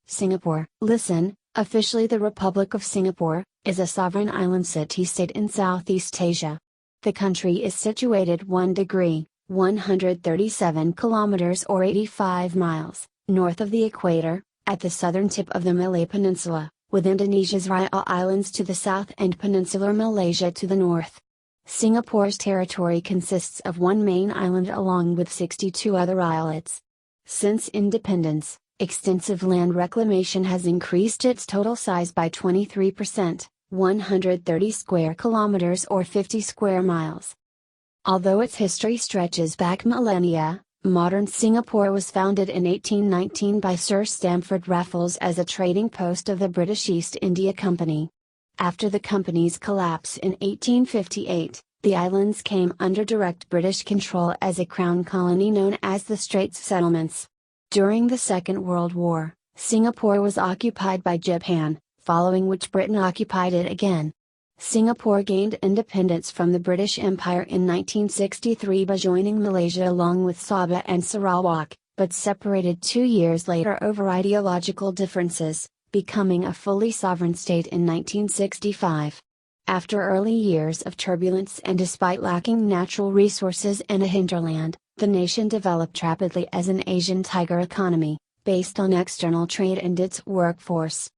Singapore. Listen, officially the Republic of Singapore, is a sovereign island city-state in Southeast Asia. The country is situated 1 degree, 137 kilometers or 85 miles, north of the equator, at the southern tip of the Malay Peninsula, with Indonesia's Riau Islands to the south and peninsular Malaysia to the north. Singapore's territory consists of one main island along with 62 other islets. Since independence, extensive land reclamation has increased its total size by 23%, 130 square kilometers or 50 square miles. Although its history stretches back millennia, modern Singapore was founded in 1819 by Sir Stamford Raffles as a trading post of the British East India Company. After the company's collapse in 1858, the islands came under direct British control as a crown colony known as the Straits Settlements. During the Second World War, Singapore was occupied by Japan, following which Britain occupied it again. Singapore gained independence from the British Empire in 1963 by joining Malaysia along with Sabah and Sarawak, but separated 2 years later over ideological differences, becoming a fully sovereign state in 1965. After early years of turbulence and despite lacking natural resources and a hinterland, the nation developed rapidly as an Asian tiger economy, based on external trade and its workforce.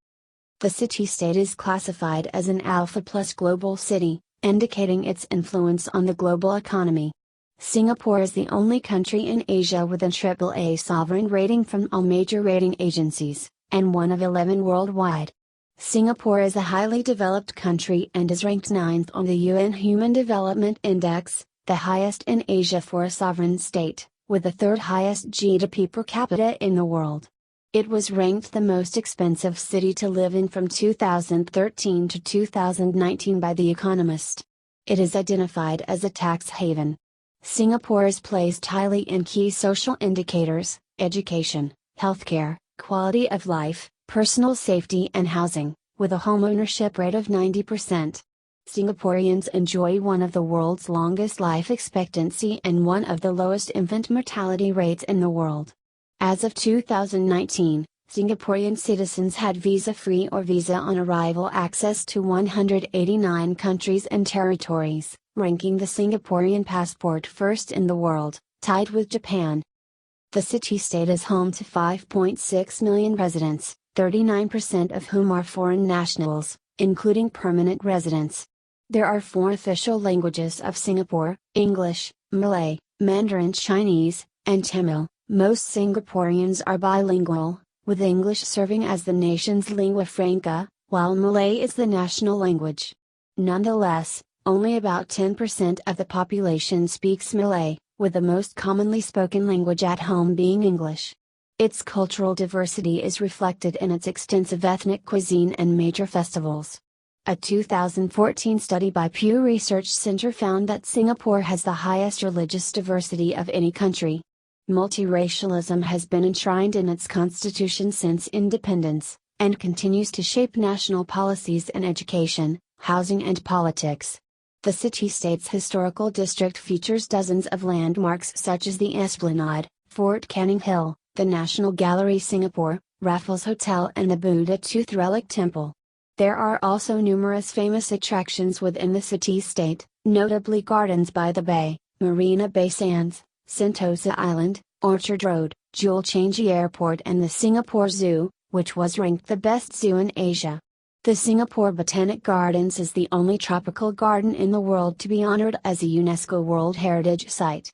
The city-state is classified as an Alpha Plus global city, indicating its influence on the global economy. Singapore is the only country in Asia with an AAA sovereign rating from all major rating agencies, and one of 11 worldwide. Singapore is a highly developed country and is ranked 9th on the UN Human Development Index, the highest in Asia for a sovereign state, with the third highest GDP per capita in the world. It was ranked the most expensive city to live in from 2013 to 2019 by The Economist. It is identified as a tax haven. Singapore is placed highly in key social indicators: education, healthcare, quality of life, personal safety and housing, with a home ownership rate of 90%. Singaporeans enjoy one of the world's longest life expectancy and one of the lowest infant mortality rates in the world. As of 2019, Singaporean citizens had visa-free or visa-on-arrival access to 189 countries and territories, ranking the Singaporean passport first in the world, tied with Japan. The city-state is home to 5.6 million residents, 39% of whom are foreign nationals, including permanent residents. There are 4 official languages of Singapore: English, Malay, Mandarin Chinese, and Tamil. Most Singaporeans are bilingual, with English serving as the nation's lingua franca, while Malay is the national language. Nonetheless, only about 10% of the population speaks Malay, with the most commonly spoken language at home being English. Its cultural diversity is reflected in its extensive ethnic cuisine and major festivals. A 2014 study by Pew Research Center found that Singapore has the highest religious diversity of any country. Multiracialism has been enshrined in its constitution since independence, and continues to shape national policies in education, housing and politics. The city-state's historical district features dozens of landmarks such as the Esplanade, Fort Canning Hill, the National Gallery Singapore, Raffles Hotel and the Buddha Tooth Relic Temple. There are also numerous famous attractions within the city-state, notably Gardens by the Bay, Marina Bay Sands, Sentosa Island, Orchard Road, Jewel Changi Airport and the Singapore Zoo, which was ranked the best zoo in Asia. The Singapore Botanic Gardens is the only tropical garden in the world to be honored as a UNESCO World Heritage Site.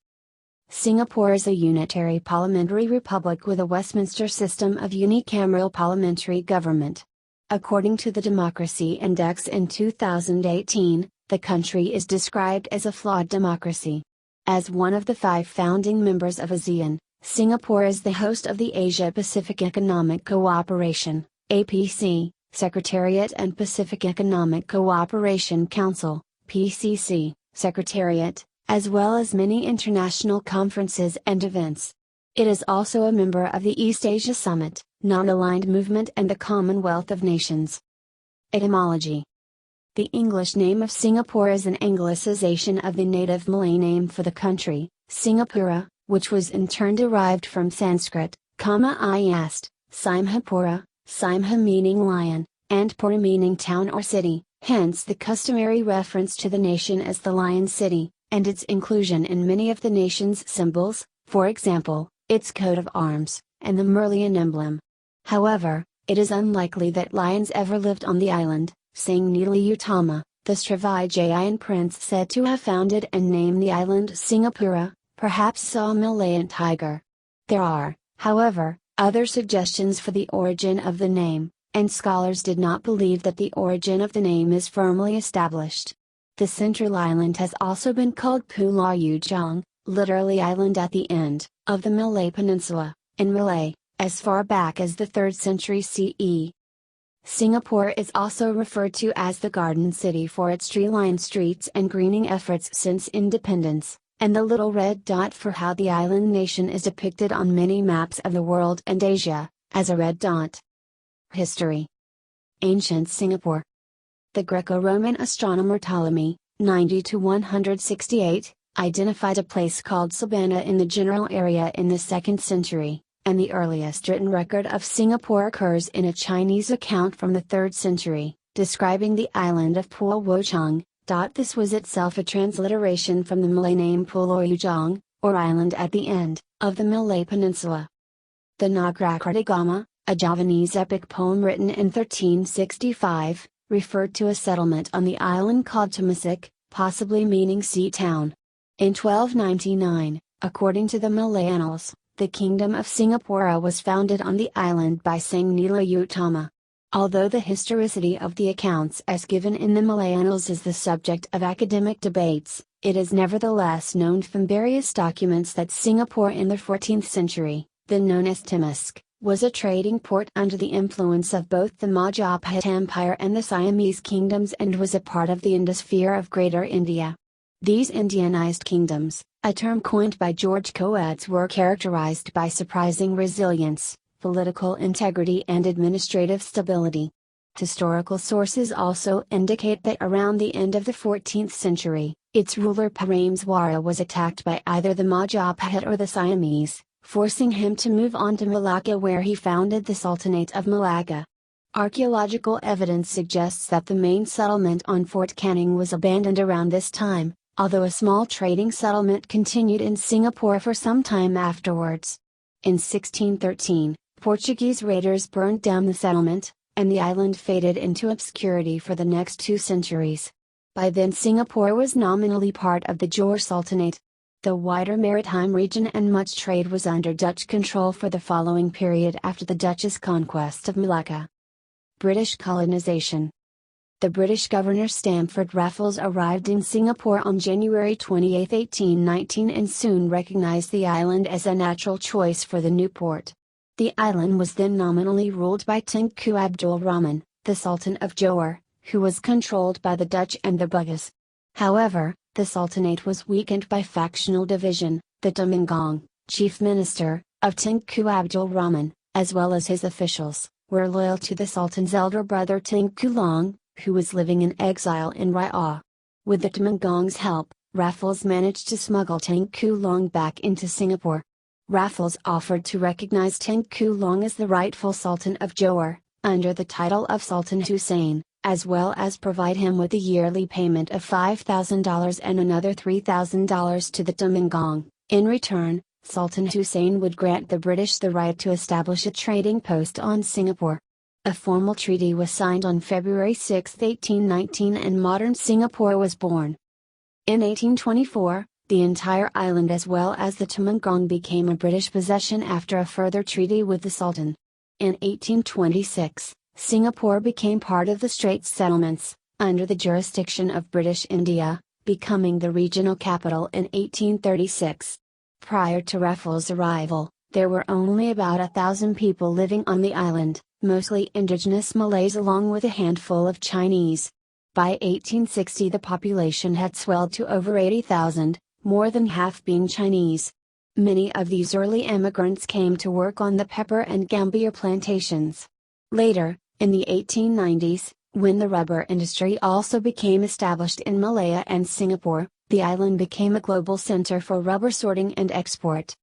Singapore is a unitary parliamentary republic with a Westminster system of unicameral parliamentary government. According to the Democracy Index in 2018, the country is described as a flawed democracy. As one of the 5 founding members of ASEAN, Singapore is the host of the Asia-Pacific Economic Cooperation, APC, Secretariat and Pacific Economic Cooperation Council, PCC, Secretariat, as well as many international conferences and events. It is also a member of the East Asia Summit, Non-Aligned Movement and the Commonwealth of Nations. Etymology. The English name of Singapore is an anglicization of the native Malay name for the country, Singapura, which was in turn derived from Sanskrit, Simhapura, Simha meaning lion, and Pura meaning town or city, hence the customary reference to the nation as the Lion City, and its inclusion in many of the nation's symbols, for example, its coat of arms, and the Merlion emblem. However, it is unlikely that lions ever lived on the island, saying Nili Utama, the Srivijayan prince said to have founded and named the island Singapura, perhaps saw a Malayan tiger. There are, however, other suggestions for the origin of the name, and scholars did not believe that the origin of the name is firmly established. The central island has also been called Pulau Ujung, literally island at the end, of the Malay Peninsula, in Malay, as far back as the 3rd century CE. Singapore is also referred to as the Garden City for its tree-lined streets and greening efforts since independence, and the little red dot for how the island nation is depicted on many maps of the world and Asia, as a red dot. History. Ancient Singapore. The Greco-Roman astronomer Ptolemy, 90 to 168, identified a place called Sabana in the general area in the 2nd century, and the earliest written record of Singapore occurs in a Chinese account from the 3rd century, describing the island of Pulau Wuchang. This was itself a transliteration from the Malay name Pulau Ujung, or island at the end, of the Malay Peninsula. The Nagrakardagama, a Javanese epic poem written in 1365, referred to a settlement on the island called Temasek, possibly meaning sea town. In 1299, according to the Malay annals, the Kingdom of Singapore was founded on the island by Sang Nila Utama. Although the historicity of the accounts as given in the Malay annals is the subject of academic debates, it is nevertheless known from various documents that Singapore in the 14th century, then known as Temasek, was a trading port under the influence of both the Majapahit Empire and the Siamese kingdoms and was a part of the Indosphere of Greater India. These Indianized kingdoms, a term coined by George Coates, were characterized by surprising resilience, political integrity and administrative stability. Historical sources also indicate that around the end of the 14th century, its ruler Parameswara was attacked by either the Majapahit or the Siamese, forcing him to move on to Malacca where he founded the Sultanate of Malacca. Archaeological evidence suggests that the main settlement on Fort Canning was abandoned around this time, although a small trading settlement continued in Singapore for some time afterwards. In 1613, Portuguese raiders burned down the settlement, and the island faded into obscurity for the next 2 centuries. By then Singapore was nominally part of the Johor Sultanate. The wider maritime region and much trade was under Dutch control for the following period after the Dutch's conquest of Malacca. British colonization. The British governor Stamford Raffles arrived in Singapore on January 28, 1819 and soon recognized the island as a natural choice for the new port. The island was then nominally ruled by Tunku Abdul Rahman, the Sultan of Johor, who was controlled by the Dutch and the Bugis. However, the Sultanate was weakened by factional division. The Tumengong, chief minister, of Tunku Abdul Rahman, as well as his officials, were loyal to the Sultan's elder brother Tunku Long, who was living in exile in Riau. With the Tumengong's help, Raffles managed to smuggle Tunku Long back into Singapore. Raffles offered to recognize Tunku Long as the rightful Sultan of Johor, under the title of Sultan Hussein, as well as provide him with a yearly payment of $5,000 and another $3,000 to the Tumengong. In return, Sultan Hussein would grant the British the right to establish a trading post on Singapore. A formal treaty was signed on February 6, 1819 and modern Singapore was born. In 1824, the entire island as well as the Tumengong became a British possession after a further treaty with the Sultan. In 1826, Singapore became part of the Straits Settlements, under the jurisdiction of British India, becoming the regional capital in 1836. Prior to Raffles' arrival, there were only about 1,000 people living on the island, mostly indigenous Malays along with a handful of Chinese. By 1860 the population had swelled to over 80,000, more than half being Chinese. Many of these early immigrants came to work on the pepper and Gambier plantations. Later, in the 1890s, when the rubber industry also became established in Malaya and Singapore, the island became a global center for rubber sorting and export.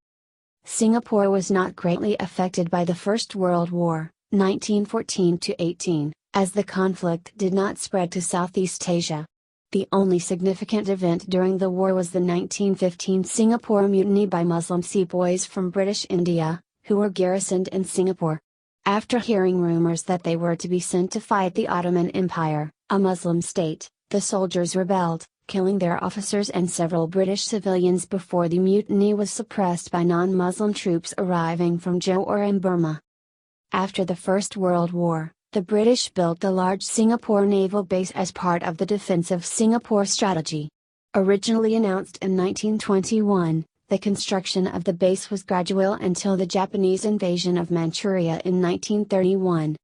Singapore was not greatly affected by the First World War, 1914–18, as the conflict did not spread to Southeast Asia. The only significant event during the war was the 1915 Singapore mutiny by Muslim sepoys from British India, who were garrisoned in Singapore. After hearing rumors that they were to be sent to fight the Ottoman Empire, a Muslim state, the soldiers rebelled, killing their officers and several British civilians before the mutiny was suppressed by non-Muslim troops arriving from Johor and Burma. After the First World War, the British built the large Singapore naval base as part of the defensive Singapore strategy. Originally announced in 1921, the construction of the base was gradual until the Japanese invasion of Manchuria in 1931.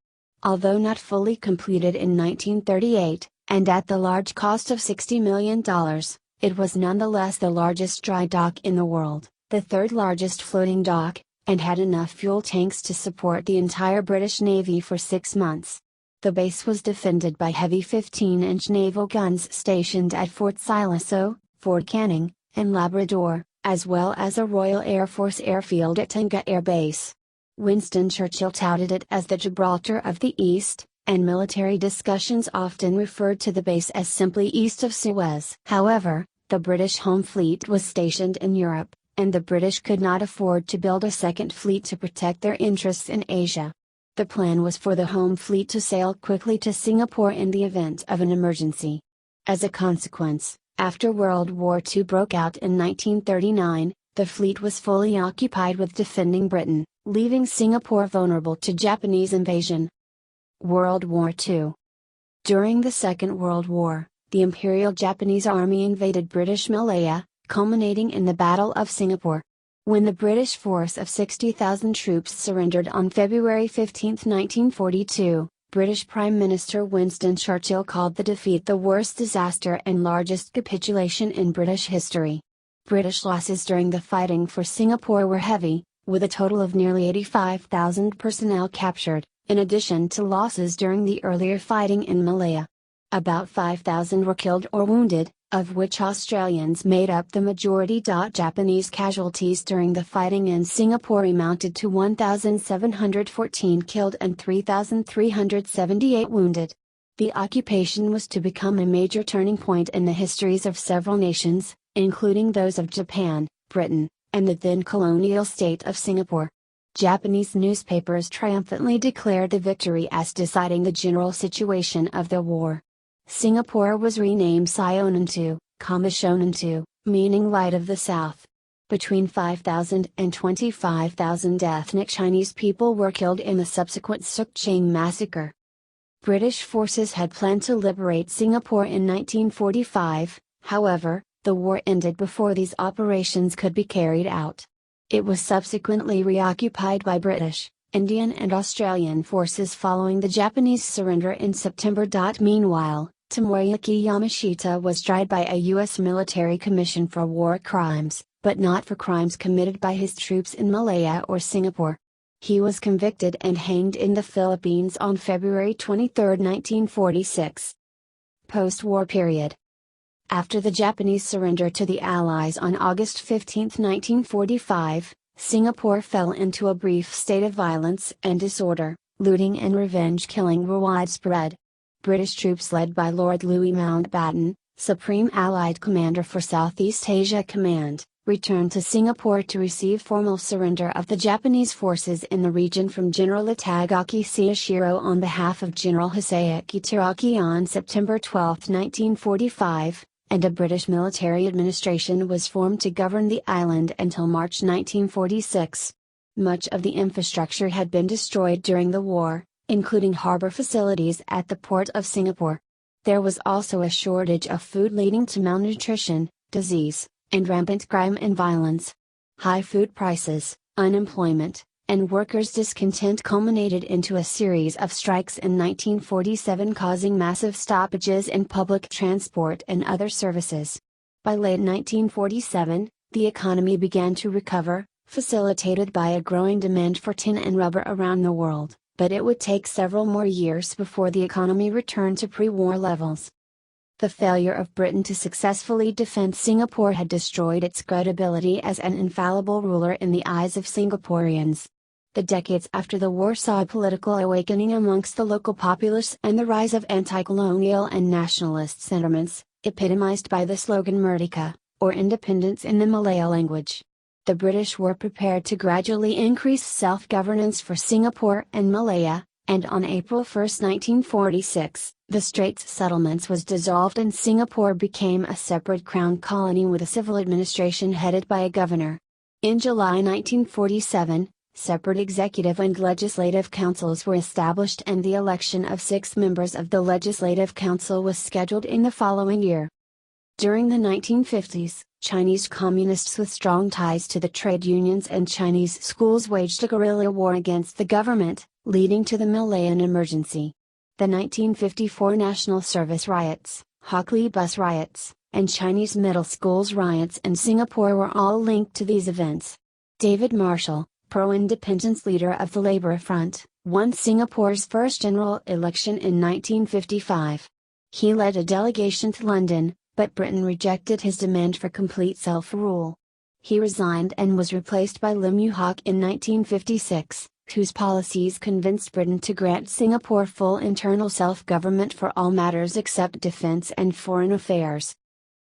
Although not fully completed in 1938, and at the large cost of $60 million, it was nonetheless the largest dry dock in the world, the third largest floating dock, and had enough fuel tanks to support the entire British Navy for 6 months. The base was defended by heavy 15-inch naval guns stationed at Fort Siloso, Fort Canning, and Labrador, as well as a Royal Air Force airfield at Tunga Air Base. Winston Churchill touted it as the Gibraltar of the East, and military discussions often referred to the base as simply east of Suez. However, the British Home Fleet was stationed in Europe, and the British could not afford to build a second fleet to protect their interests in Asia. The plan was for the Home Fleet to sail quickly to Singapore in the event of an emergency. As a consequence, after World War II broke out in 1939, the fleet was fully occupied with defending Britain, leaving Singapore vulnerable to Japanese invasion. World War II. During the Second World War, the Imperial Japanese Army invaded British Malaya, culminating in the Battle of Singapore. When the British force of 60,000 troops surrendered on February 15, 1942, British Prime Minister Winston Churchill called the defeat the worst disaster and largest capitulation in British history. British losses during the fighting for Singapore were heavy, with a total of nearly 85,000 personnel captured, in addition to losses during the earlier fighting in Malaya. About 5,000 were killed or wounded, of which Australians made up the majority. Japanese casualties during the fighting in Singapore amounted to 1,714 killed and 3,378 wounded. The occupation was to become a major turning point in the histories of several nations, including those of Japan, Britain, and the then colonial state of Singapore. Japanese newspapers triumphantly declared the victory as deciding the general situation of the war. Singapore was renamed Sionantu, Shonantu, meaning Light of the South. Between 5,000 and 25,000 ethnic Chinese people were killed in the subsequent Suk Ching massacre. British forces had planned to liberate Singapore in 1945, however, the war ended before these operations could be carried out. It was subsequently reoccupied by British, Indian and Australian forces following the Japanese surrender in September. Meanwhile, Tomoyuki Yamashita was tried by a U.S. military commission for war crimes, but not for crimes committed by his troops in Malaya or Singapore. He was convicted and hanged in the Philippines on February 23, 1946. Post-war period. After the Japanese surrender to the Allies on August 15, 1945, Singapore fell into a brief state of violence and disorder. Looting and revenge killing were widespread. British troops led by Lord Louis Mountbatten, Supreme Allied Commander for Southeast Asia Command, returned to Singapore to receive formal surrender of the Japanese forces in the region from General Itagaki Seiichiro on behalf of General Hisayuki Teraki on September 12, 1945, and a British military administration was formed to govern the island until March 1946. Much of the infrastructure had been destroyed during the war, including harbor facilities at the port of Singapore. There was also a shortage of food leading to malnutrition, disease, and rampant crime and violence. High food prices, unemployment, and workers' discontent culminated into a series of strikes in 1947, causing massive stoppages in public transport and other services. By late 1947, the economy began to recover, facilitated by a growing demand for tin and rubber around the world, but it would take several more years before the economy returned to pre-war levels. The failure of Britain to successfully defend Singapore had destroyed its credibility as an infallible ruler in the eyes of Singaporeans. The decades after the war saw a political awakening amongst the local populace and the rise of anti-colonial and nationalist sentiments, epitomized by the slogan Merdeka, or independence in the Malaya language. The British were prepared to gradually increase self-governance for Singapore and Malaya, and on April 1, 1946, the Straits Settlements was dissolved and Singapore became a separate crown colony with a civil administration headed by a governor. In July 1947, separate executive and legislative councils were established and the election of 6 members of the Legislative Council was scheduled in the following year. During the 1950s, Chinese communists with strong ties to the trade unions and Chinese schools waged a guerrilla war against the government, leading to the Malayan Emergency. The 1954 National Service riots, Hockley bus riots, and Chinese middle schools riots in Singapore were all linked to these events. David Marshall, pro-independence leader of the Labour Front, won Singapore's first general election in 1955. He led a delegation to London, but Britain rejected his demand for complete self-rule. He resigned and was replaced by Lim Yew Hock in 1956, whose policies convinced Britain to grant Singapore full internal self-government for all matters except defence and foreign affairs.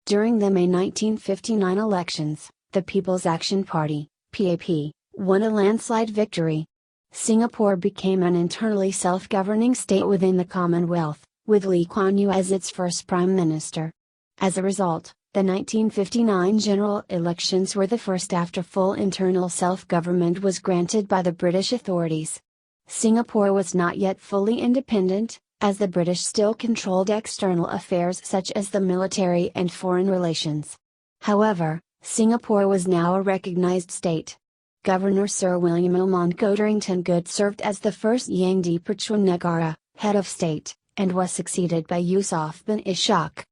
During the May 1959 elections, the People's Action Party, PAP, won a landslide victory. Singapore became an internally self-governing state within the Commonwealth, with Lee Kuan Yew as its first prime minister. As a result, the 1959 general elections were the first after full internal self-government was granted by the British authorities. Singapore was not yet fully independent, as the British still controlled external affairs such as the military and foreign relations. However, Singapore was now a recognized state. Governor Sir William Lamont Godrington Good served as the first Yang di-Pertuan Negara, head of state, and was succeeded by Yusof bin Ishaq.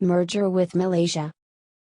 Merger with Malaysia.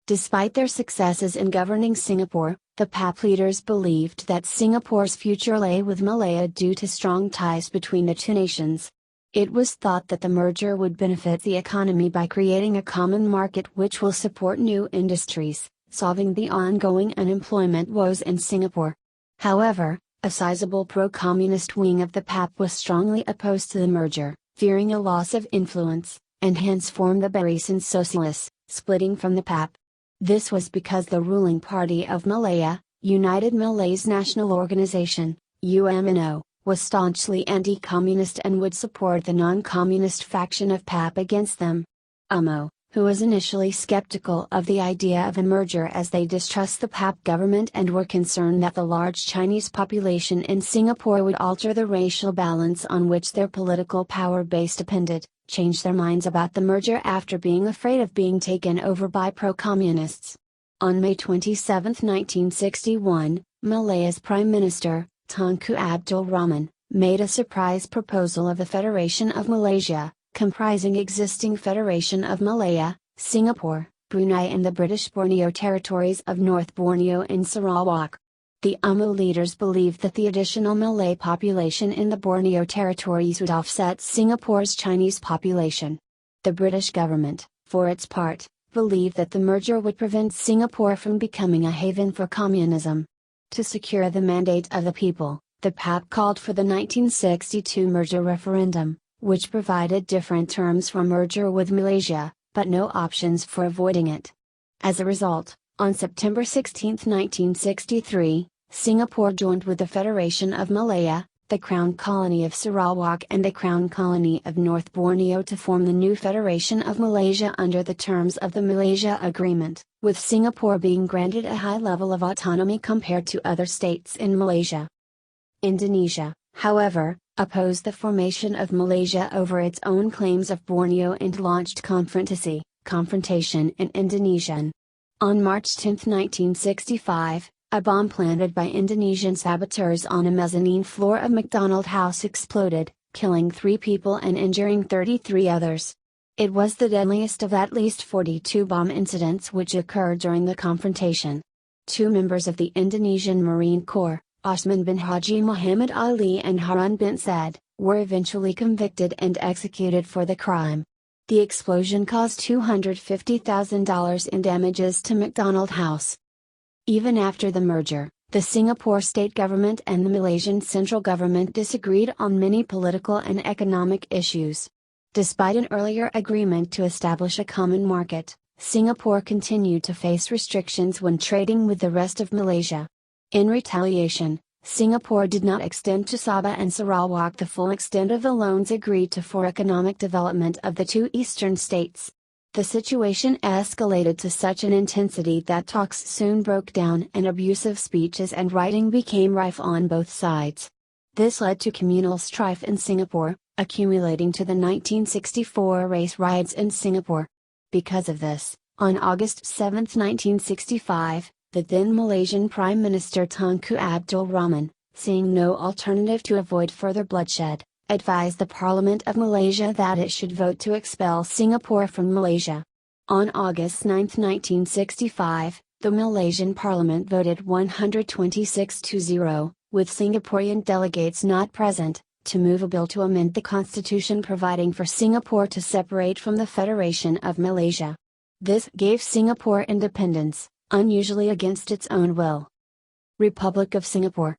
Despite their successes in governing Singapore, the PAP leaders believed that Singapore's future lay with Malaya due to strong ties between the two nations. It was thought that the merger would benefit the economy by creating a common market which will support new industries, solving the ongoing unemployment woes in Singapore. However, a sizable pro-communist wing of the PAP was strongly opposed to the merger, fearing a loss of influence, and hence formed the Barisan Sosialis, splitting from the PAP. This was because the ruling party of Malaya, United Malays National Organization, UMNO, was staunchly anti-communist and would support the non-communist faction of PAP against them. UMNO, who was initially skeptical of the idea of a merger as they distrust the PAP government and were concerned that the large Chinese population in Singapore would alter the racial balance on which their political power base depended, changed their minds about the merger after being afraid of being taken over by pro-communists. On May 27, 1961, Malaya's Prime Minister, Tunku Abdul Rahman, made a surprise proposal of the Federation of Malaysia, comprising existing Federation of Malaya, Singapore, Brunei and the British Borneo territories of North Borneo and Sarawak. The UMNO leaders believed that the additional Malay population in the Borneo territories would offset Singapore's Chinese population. The British government, for its part, believed that the merger would prevent Singapore from becoming a haven for communism. To secure the mandate of the people, the PAP called for the 1962 merger referendum, which provided different terms for merger with Malaysia, but no options for avoiding it. As a result, on September 16, 1963, Singapore joined with the Federation of Malaya, the Crown Colony of Sarawak and the Crown Colony of North Borneo to form the new Federation of Malaysia under the terms of the Malaysia Agreement, with Singapore being granted a high level of autonomy compared to other states in Malaysia. Indonesia, however, opposed the formation of Malaysia over its own claims of Borneo and launched confrontation in Indonesian. On March 10, 1965, a bomb planted by Indonesian saboteurs on a mezzanine floor of McDonald House exploded, killing 3 people and injuring 33 others. It was the deadliest of at least 42 bomb incidents which occurred during the confrontation. 2 members of the Indonesian Marine Corps, Osman bin Haji Muhammad Ali and Harun bin Said, were eventually convicted and executed for the crime. The explosion caused $250,000 in damages to McDonald House. Even after the merger, The Singapore state government and the Malaysian central government disagreed on many political and economic issues. Despite an earlier agreement to establish a common market, Singapore continued to face restrictions when trading with the rest of Malaysia. In retaliation, Singapore did not extend to Sabah and Sarawak the full extent of the loans agreed to for economic development of the two eastern states. The situation escalated to such an intensity that talks soon broke down and abusive speeches and writing became rife on both sides. This led to communal strife in Singapore, accumulating to the 1964 race riots in Singapore. Because of this, on August 7, 1965, the then Malaysian Prime Minister Tunku Abdul Rahman, seeing no alternative to avoid further bloodshed, advised the Parliament of Malaysia that it should vote to expel Singapore from Malaysia. On August 9, 1965, the Malaysian Parliament voted 126-0, with Singaporean delegates not present, to move a bill to amend the constitution providing for Singapore to separate from the Federation of Malaysia. This gave Singapore independence, unusually against its own will. Republic of Singapore.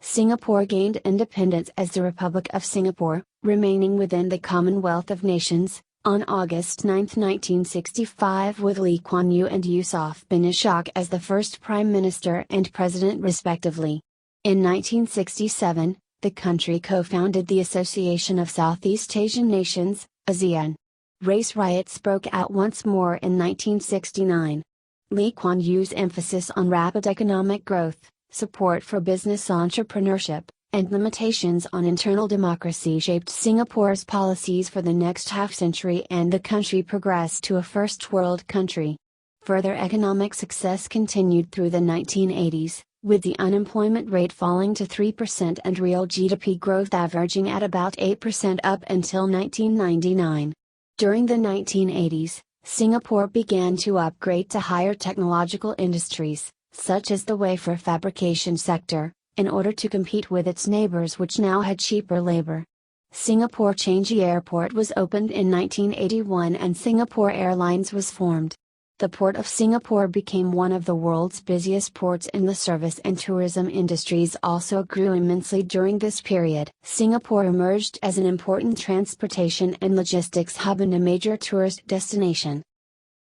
Singapore gained independence as the Republic of Singapore, remaining within the Commonwealth of Nations, on August 9, 1965 with Lee Kuan Yew and Yusof bin Ishaq as the first Prime Minister and President respectively. In 1967, the country co-founded the Association of Southeast Asian Nations, ASEAN. Race riots broke out once more in 1969. Lee Kuan Yew's emphasis on rapid economic growth, support for business entrepreneurship, and limitations on internal democracy shaped Singapore's policies for the next half-century, and the country progressed to a first-world country. Further economic success continued through the 1980s, with the unemployment rate falling to 3% and real GDP growth averaging at about 8% up until 1999. During the 1980s, Singapore began to upgrade to higher technological industries, such as the wafer fabrication sector, in order to compete with its neighbors which now had cheaper labor. Singapore Changi Airport was opened in 1981 and Singapore Airlines was formed. The Port of Singapore became one of the world's busiest ports, and the service and tourism industries also grew immensely during this period. Singapore emerged as an important transportation and logistics hub and a major tourist destination.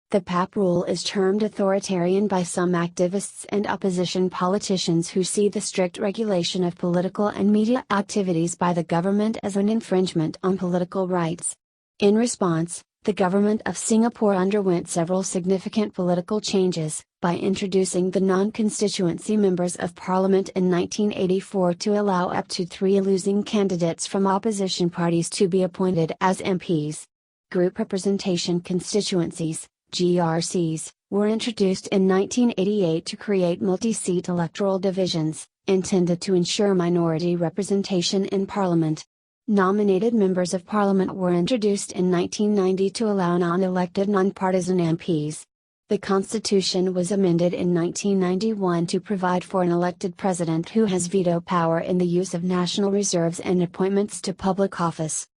The PAP rule is termed authoritarian by some activists and opposition politicians who see the strict regulation of political and media activities by the government as an infringement on political rights. In response, the government of Singapore underwent several significant political changes, by introducing the non-constituency members of parliament in 1984 to allow up to 3 losing candidates from opposition parties to be appointed as MPs. Group representation constituencies, GRCs, were introduced in 1988 to create multi-seat electoral divisions, intended to ensure minority representation in parliament. Nominated members of parliament were introduced in 1990 to allow non-elected non-partisan MPs. The constitution was amended in 1991 to provide for an elected president who has veto power in the use of national reserves and appointments to public office.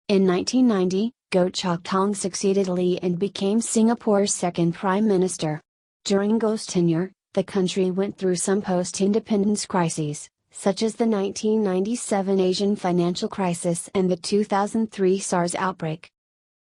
In 1990, Goh Chok Tong succeeded Lee and became Singapore's second prime minister. During Goh's tenure, the country went through some post-independence crises, such as the 1997 Asian financial crisis and the 2003 SARS outbreak.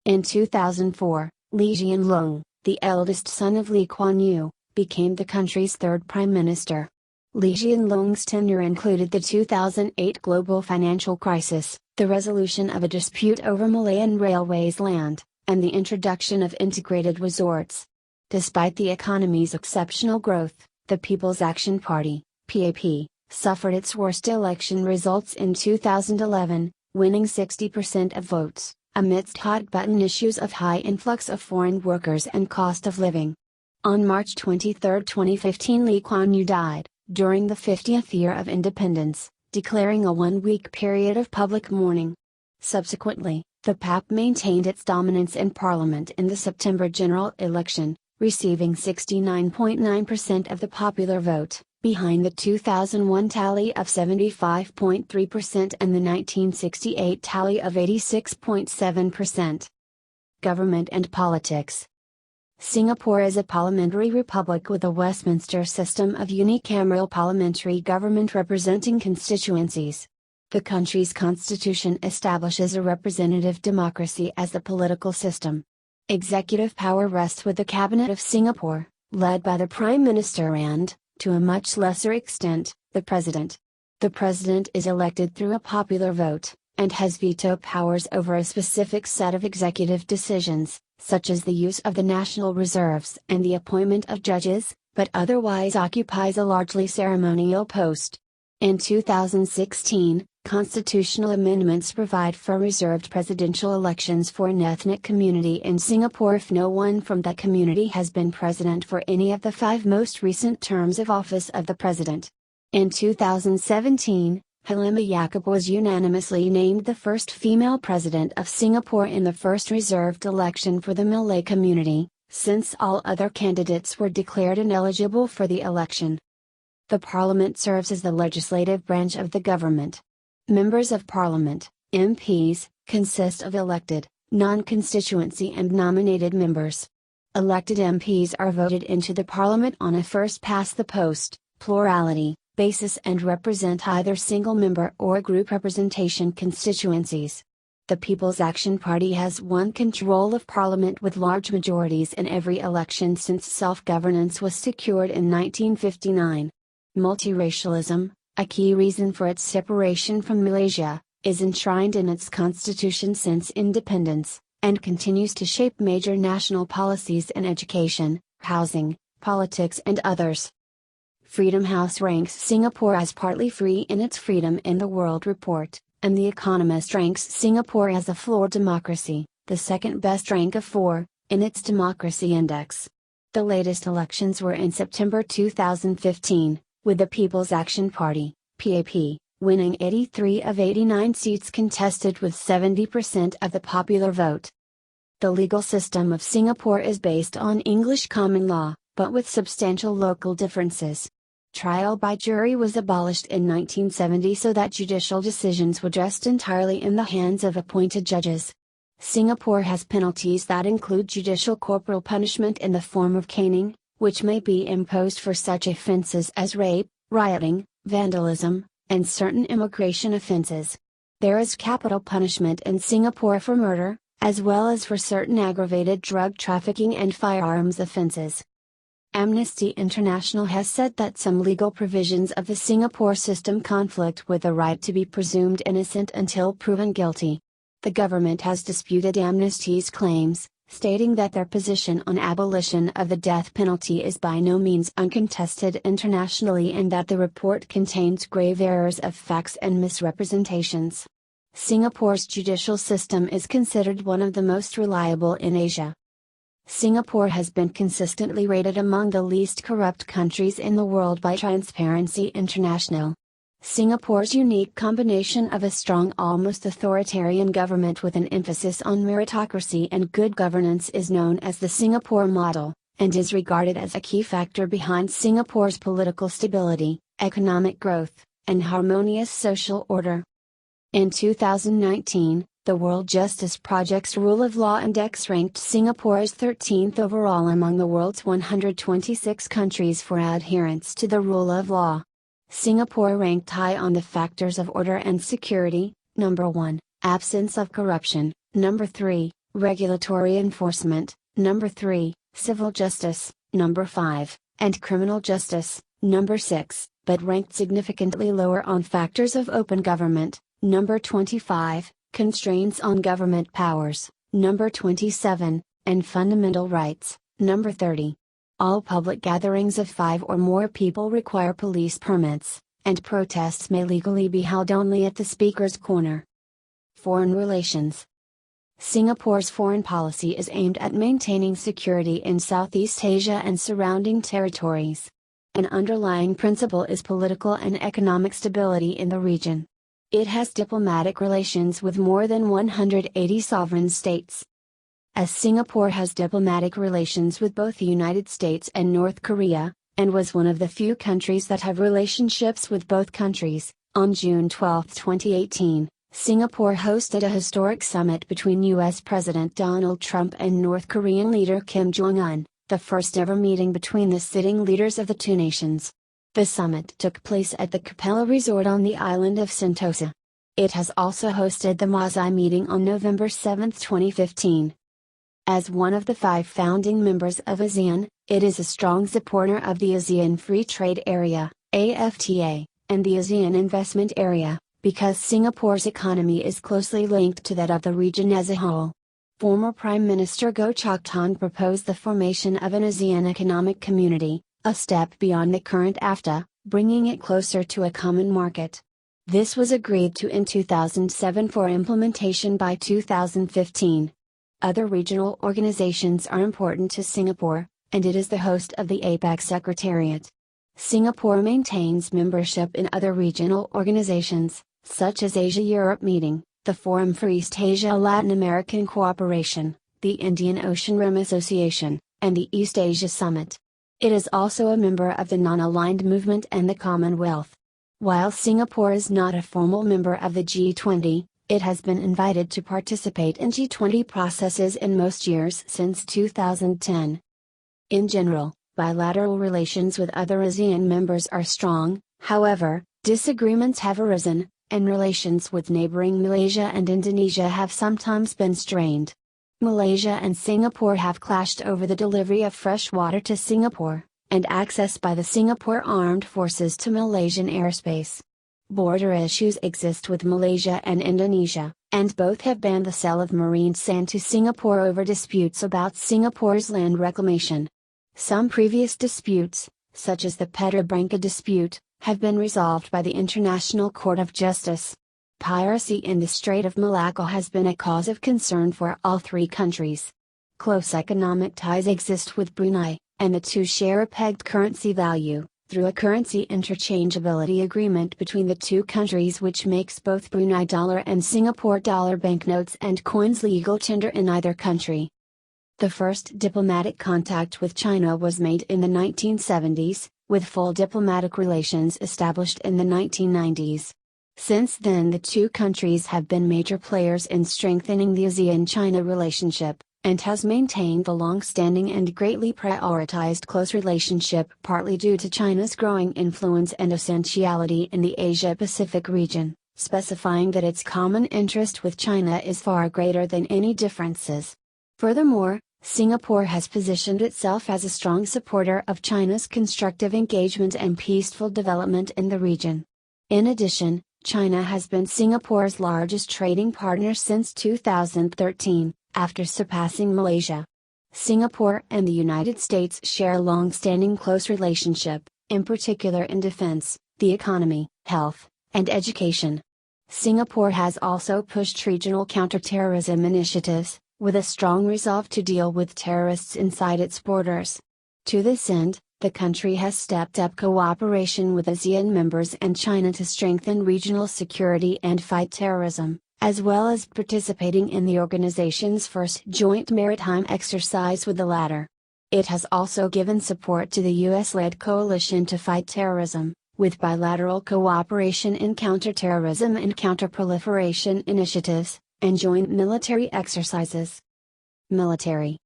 In 2004, Lee Hsien Loong, the eldest son of Lee Kuan Yew, became the country's third prime minister. Lee Hsien Loong's tenure included the 2008 global financial crisis, the resolution of a dispute over Malayan Railways land, and the introduction of integrated resorts. Despite the economy's exceptional growth, the People's Action Party, PAP, suffered its worst election results in 2011, winning 60% of votes, amidst hot-button issues of high influx of foreign workers and cost of living. On March 23, 2015, Lee Kuan Yew died, during the 50th year of independence, declaring a one-week period of public mourning. Subsequently, the PAP maintained its dominance in Parliament in the September general election, receiving 69.9% of the popular vote, behind the 2001 tally of 75.3% and the 1968 tally of 86.7%. Government and politics. Singapore is a parliamentary republic with a Westminster system of unicameral parliamentary government representing constituencies. The country's constitution establishes a representative democracy as the political system. Executive power rests with the Cabinet of Singapore, led by the Prime Minister and, to a much lesser extent, the President. The President is elected through a popular vote, and has veto powers over a specific set of executive decisions, such as the use of the national reserves and the appointment of judges, but otherwise occupies a largely ceremonial post. In 2016, constitutional amendments provide for reserved presidential elections for an ethnic community in Singapore if no one from that community has been president for any of the 5 most recent terms of office of the president. In 2017, Halimah Yacob was unanimously named the first female president of Singapore in the first reserved election for the Malay community, since all other candidates were declared ineligible for the election. The Parliament serves as the legislative branch of the government. Members of Parliament, MPs, consist of elected, non-constituency and nominated members. Elected MPs are voted into the Parliament on a first-past-the-post, plurality, basis and represent either single-member or group representation constituencies. The People's Action Party has won control of Parliament with large majorities in every election since self-governance was secured in 1959. Multiracialism, a key reason for its separation from Malaysia, is enshrined in its constitution since independence, and continues to shape major national policies in education, housing, politics and others. Freedom House ranks Singapore as partly free in its Freedom in the World report, and The Economist ranks Singapore as a floor democracy, the second best rank of 4, in its Democracy Index. The latest elections were in September 2015, with the People's Action Party, PAP, winning 83 of 89 seats contested with 70% of the popular vote. The legal system of Singapore is based on English common law, but with substantial local differences. Trial by jury was abolished in 1970 so that judicial decisions would rest entirely in the hands of appointed judges. Singapore has penalties that include judicial corporal punishment in the form of caning, which may be imposed for such offences as rape, rioting, vandalism, and certain immigration offences. There is capital punishment in Singapore for murder, as well as for certain aggravated drug trafficking and firearms offences. Amnesty International has said that some legal provisions of the Singapore system conflict with the right to be presumed innocent until proven guilty. The government has disputed Amnesty's claims, stating that their position on abolition of the death penalty is by no means uncontested internationally and that the report contains grave errors of facts and misrepresentations. Singapore's judicial system is considered one of the most reliable in Asia. Singapore has been consistently rated among the least corrupt countries in the world by Transparency International. Singapore's unique combination of a strong, almost authoritarian government with an emphasis on meritocracy and good governance is known as the Singapore model, and is regarded as a key factor behind Singapore's political stability, economic growth, and harmonious social order. In 2019, the World Justice Project's Rule of Law Index ranked Singapore as 13th overall among the world's 126 countries for adherence to the rule of law. Singapore ranked high on the factors of order and security: number 1, absence of corruption; number 3, regulatory enforcement; number 3, civil justice; number 5, and criminal justice; number 6, but ranked significantly lower on factors of open government; number 25, constraints on government powers; number 27, and fundamental rights; number 30. All public gatherings of 5 or more people require police permits, and protests may legally be held only at the Speaker's corner. Foreign relations. Singapore's foreign policy is aimed at maintaining security in Southeast Asia and surrounding territories. An underlying principle is political and economic stability in the region. It has diplomatic relations with more than 180 sovereign states. As Singapore has diplomatic relations with both the United States and North Korea, and was one of the few countries that have relationships with both countries, on June 12, 2018, Singapore hosted a historic summit between U.S. President Donald Trump and North Korean leader Kim Jong-un, the first ever meeting between the sitting leaders of the two nations. The summit took place at the Capella Resort on the island of Sentosa. It has also hosted the Maasai meeting on November 7, 2015. As one of the 5 founding members of ASEAN, it is a strong supporter of the ASEAN Free Trade Area, AFTA, and the ASEAN Investment Area, because Singapore's economy is closely linked to that of the region as a whole. Former Prime Minister Goh Chok Tong proposed the formation of an ASEAN Economic Community, a step beyond the current AFTA, bringing it closer to a common market. This was agreed to in 2007 for implementation by 2015. Other regional organizations are important to Singapore, and it is the host of the APEC Secretariat. Singapore maintains membership in other regional organizations, such as Asia-Europe Meeting, the Forum for East Asia-Latin American Cooperation, the Indian Ocean Rim Association, and the East Asia Summit. It is also a member of the Non-Aligned Movement and the Commonwealth. While Singapore is not a formal member of the G20, it has been invited to participate in G20 processes in most years since 2010. In general, bilateral relations with other ASEAN members are strong, however, disagreements have arisen, and relations with neighboring Malaysia and Indonesia have sometimes been strained. Malaysia and Singapore have clashed over the delivery of fresh water to Singapore, and access by the Singapore Armed Forces to Malaysian airspace. Border issues exist with Malaysia and Indonesia, and both have banned the sale of marine sand to Singapore over disputes about Singapore's land reclamation. Some previous disputes, such as the Petrobranca dispute, have been resolved by the International Court of Justice. Piracy in the Strait of Malacca has been a cause of concern for all 3 countries. Close economic ties exist with Brunei, and the two share a pegged currency value, through a currency interchangeability agreement between the two countries, which makes both Brunei dollar and Singapore dollar banknotes and coins legal tender in either country. The first diplomatic contact with China was made in the 1970s, with full diplomatic relations established in the 1990s. Since then, the two countries have been major players in strengthening the ASEAN-China relationship, and has maintained the long-standing and greatly prioritized close relationship, partly due to China's growing influence and essentiality in the Asia-Pacific region, specifying that its common interest with China is far greater than any differences. Furthermore, Singapore has positioned itself as a strong supporter of China's constructive engagement and peaceful development in the region. In addition, China has been Singapore's largest trading partner since 2013, after surpassing Malaysia. Singapore and the United States share a long-standing close relationship, in particular in defense, the economy, health, and education. Singapore has also pushed regional counterterrorism initiatives, with a strong resolve to deal with terrorists inside its borders. To this end, the country has stepped up cooperation with ASEAN members and China to strengthen regional security and fight terrorism, as well as participating in the organization's first joint maritime exercise with the latter. It has also given support to the US-led coalition to fight terrorism, with bilateral cooperation in counterterrorism and counterproliferation initiatives, and joint military exercises. Military.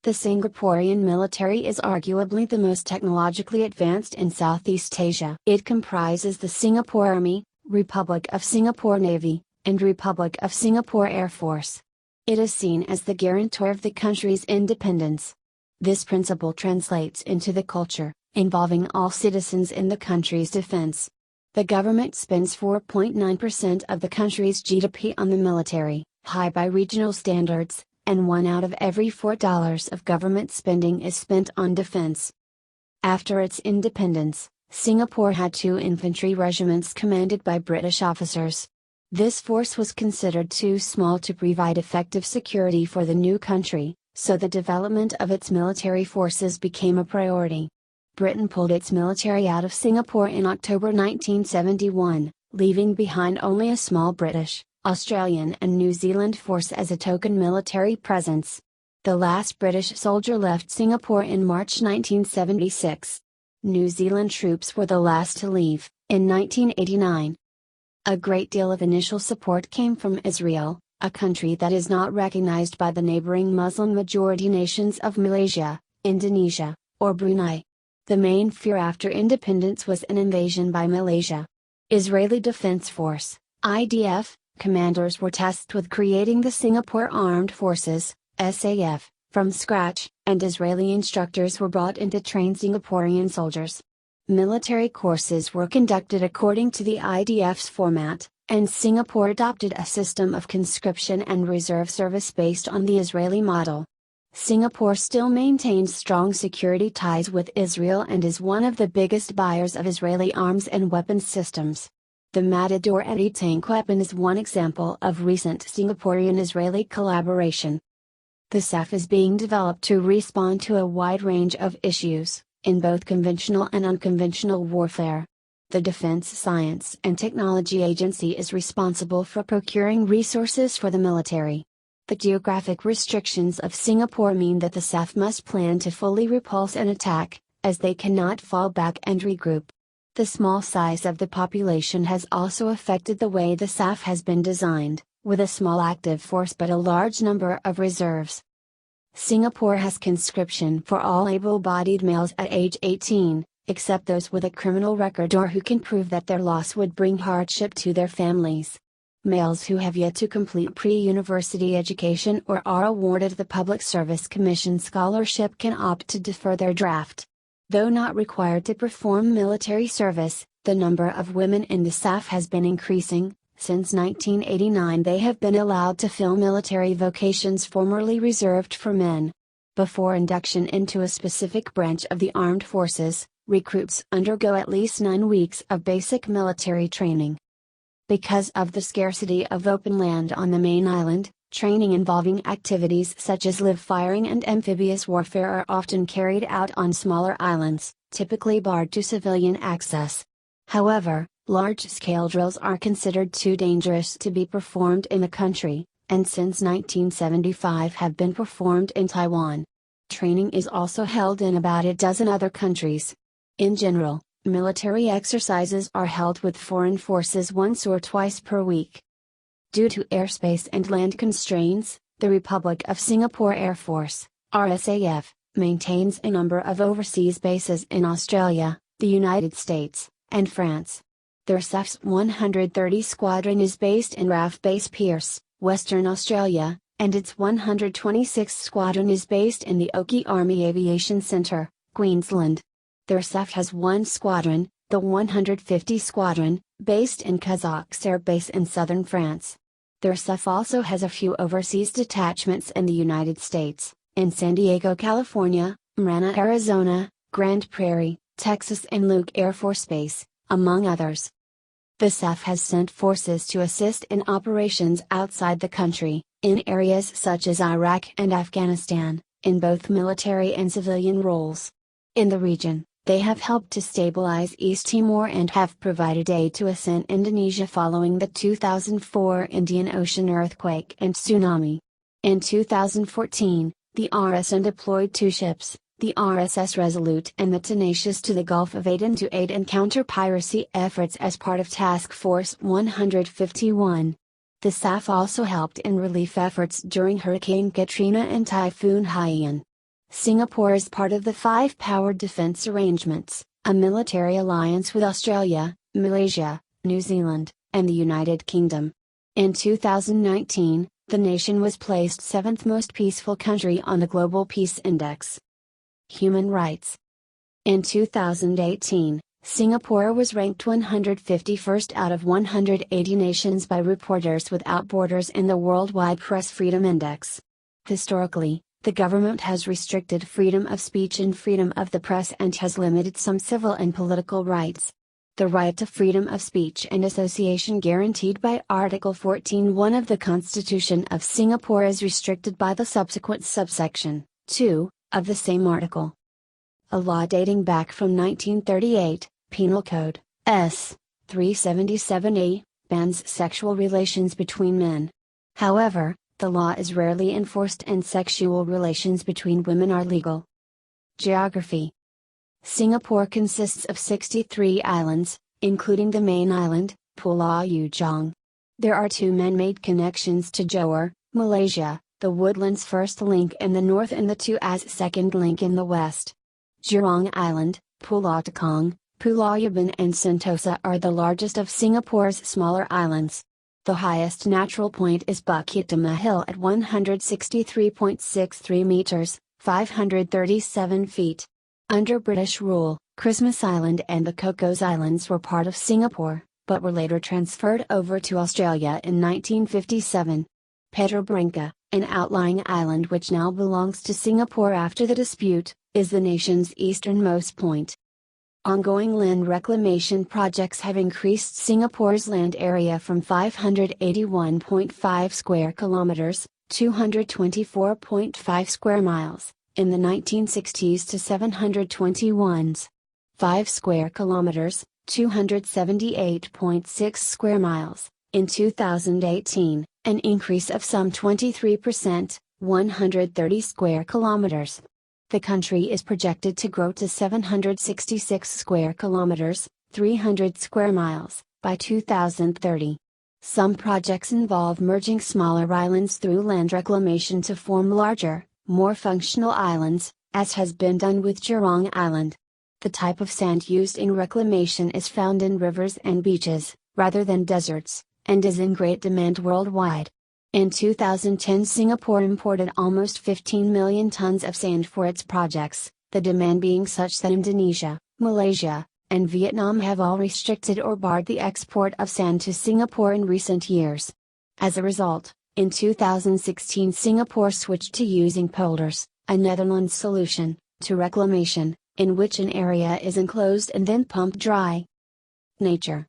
The Singaporean military is arguably the most technologically advanced in Southeast Asia. It comprises the Singapore Army, Republic of Singapore Navy, and Republic of Singapore Air Force. It is seen as the guarantor of the country's independence. This principle translates into the culture, involving all citizens in the country's defense. The government spends 4.9% of the country's GDP on the military, high by regional standards, and 1 out of every $4 of government spending is spent on defense. After its independence, Singapore had 2 infantry regiments commanded by British officers. This force was considered too small to provide effective security for the new country, so the development of its military forces became a priority. Britain pulled its military out of Singapore in October 1971, leaving behind only a small British, Australian and New Zealand force as a token military presence. The last British soldier left Singapore in March 1976. New Zealand troops were the last to leave, in 1989. A great deal of initial support came from Israel, a country that is not recognized by the neighboring Muslim majority nations of Malaysia, Indonesia, or Brunei. The main fear after independence was an invasion by Malaysia. Israeli Defense Force, IDF, commanders were tasked with creating the Singapore Armed Forces, SAF, from scratch, and Israeli instructors were brought in to train Singaporean soldiers. Military courses were conducted according to the IDF's format, and Singapore adopted a system of conscription and reserve service based on the Israeli model. Singapore still maintains strong security ties with Israel and is one of the biggest buyers of Israeli arms and weapons systems. The Matador anti-tank weapon is one example of recent Singaporean-Israeli collaboration. The SAF is being developed to respond to a wide range of issues, in both conventional and unconventional warfare. The Defense Science and Technology Agency is responsible for procuring resources for the military. The geographic restrictions of Singapore mean that the SAF must plan to fully repulse an attack, as they cannot fall back and regroup. The small size of the population has also affected the way the SAF has been designed, with a small active force but a large number of reserves. Singapore has conscription for all able-bodied males at age 18, except those with a criminal record or who can prove that their loss would bring hardship to their families. Males who have yet to complete pre-university education or are awarded the Public Service Commission scholarship can opt to defer their draft. Though not required to perform military service, the number of women in the SAF has been increasing. Since 1989 they have been allowed to fill military vocations formerly reserved for men. Before induction into a specific branch of the armed forces, recruits undergo at least 9 weeks of basic military training. Because of the scarcity of open land on the main island, training involving activities such as live firing and amphibious warfare are often carried out on smaller islands, typically barred to civilian access. However, large-scale drills are considered too dangerous to be performed in the country, and since 1975 have been performed in Taiwan. Training is also held in about a dozen other countries. In general, military exercises are held with foreign forces once or twice per week. Due to airspace and land constraints, the Republic of Singapore Air Force, RSAF, maintains a number of overseas bases in Australia, the United States, and France. Their SAF's 130 Squadron is based in RAF Base Pearce, Western Australia, and its 126th Squadron is based in the Oakey Army Aviation Centre, Queensland. Their SAF has one squadron, the 150 Squadron, based in Cazaques Air Base in southern France. Their SAF also has a few overseas detachments in the United States, in San Diego, California, Marana, Arizona, Grand Prairie, Texas and Luke Air Force Base, among others. The SAF has sent forces to assist in operations outside the country, in areas such as Iraq and Afghanistan, in both military and civilian roles. In the region, they have helped to stabilize East Timor and have provided aid to ASEAN Indonesia following the 2004 Indian Ocean earthquake and tsunami. In 2014, the RSN deployed 2 ships, the RSS Resolute and the Tenacious, to the Gulf of Aden to aid in counter-piracy efforts as part of Task Force 151. The SAF also helped in relief efforts during Hurricane Katrina and Typhoon Haiyan. Singapore is part of the 5 Powered Defence Arrangements, a military alliance with Australia, Malaysia, New Zealand, and the United Kingdom. In 2019, the nation was placed 7th most peaceful country on the Global Peace Index. Human rights. In 2018, Singapore was ranked 151st out of 180 nations by Reporters Without Borders in the Worldwide Press Freedom Index. Historically, the government has restricted freedom of speech and freedom of the press and has limited some civil and political rights. The right to freedom of speech and association guaranteed by Article 14(1) of the Constitution of Singapore is restricted by the subsequent subsection 2 of the same article. A law dating back from 1938, Penal Code S. 377A, bans sexual relations between men. However, the law is rarely enforced and sexual relations between women are legal. Geography. Singapore consists of 63 islands, including the main island, Pulau Ujong. There are 2 man-made connections to Johor, Malaysia, the woodland's first link in the north and the Tuas's second link in the west. Jurong Island, Pulau Tekong, Pulau Yabun and Sentosa are the largest of Singapore's smaller islands. The highest natural point is Bukit Timah Hill at 163.63 meters, 537 feet. Under British rule, Christmas Island and the Cocos Islands were part of Singapore, but were later transferred over to Australia in 1957. Pedro Branca, an outlying island which now belongs to Singapore after the dispute, is the nation's easternmost point. Ongoing land reclamation projects have increased Singapore's land area from 581.5 square kilometers, 224.5 square miles, in the 1960s to 721.5 square kilometers, 278.6 square miles, in 2018, an increase of some 23%, 130 square kilometers. The country is projected to grow to 766 square kilometers, 300 square miles, by 2030. Some projects involve merging smaller islands through land reclamation to form larger, more functional islands, as has been done with Jurong Island. The type of sand used in reclamation is found in rivers and beaches, rather than deserts, and is in great demand worldwide. In 2010, Singapore imported almost 15 million tons of sand for its projects, the demand being such that Indonesia, Malaysia, and Vietnam have all restricted or barred the export of sand to Singapore in recent years. As a result, in 2016 Singapore switched to using polders, a Netherlands solution, to reclamation, in which an area is enclosed and then pumped dry. Nature.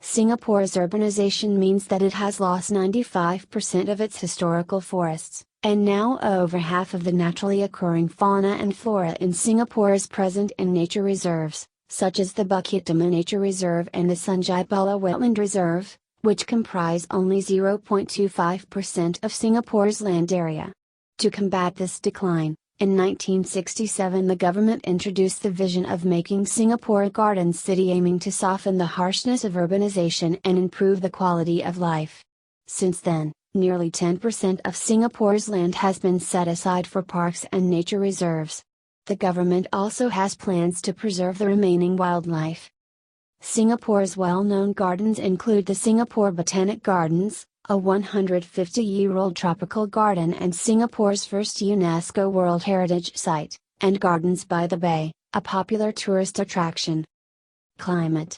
Singapore's urbanization means that it has lost 95% of its historical forests, and now over half of the naturally occurring fauna and flora in Singapore is present in nature reserves, such as the Bukit Timah Nature Reserve and the Sungai Buloh Wetland Reserve, which comprise only 0.25% of Singapore's land area. To combat this decline, in 1967 the government introduced the vision of making Singapore a garden city, aiming to soften the harshness of urbanization and improve the quality of life. Since then, nearly 10% of Singapore's land has been set aside for parks and nature reserves. The government also has plans to preserve the remaining wildlife. Singapore's well-known gardens include the Singapore Botanic Gardens, a 150-year-old tropical garden and Singapore's first UNESCO World Heritage Site, and Gardens by the Bay, a popular tourist attraction. Climate.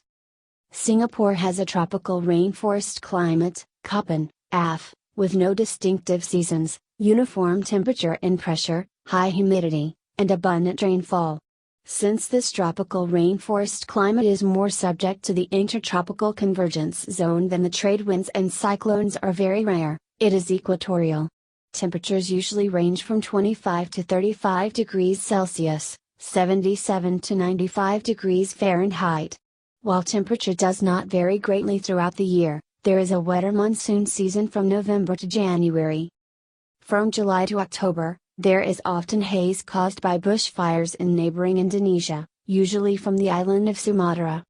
Singapore has a tropical rainforest climate, Köppen, AF, with no distinctive seasons, uniform temperature and pressure, high humidity, and abundant rainfall. Since this tropical rainforest climate is more subject to the intertropical convergence zone than the trade winds and cyclones are very rare, it is equatorial. Temperatures usually range from 25 to 35 degrees Celsius, 77 to 95 degrees Fahrenheit. While temperature does not vary greatly throughout the year, there is a wetter monsoon season from November to January. From July to October, there is often haze caused by bushfires in neighboring Indonesia, usually from the island of Sumatra.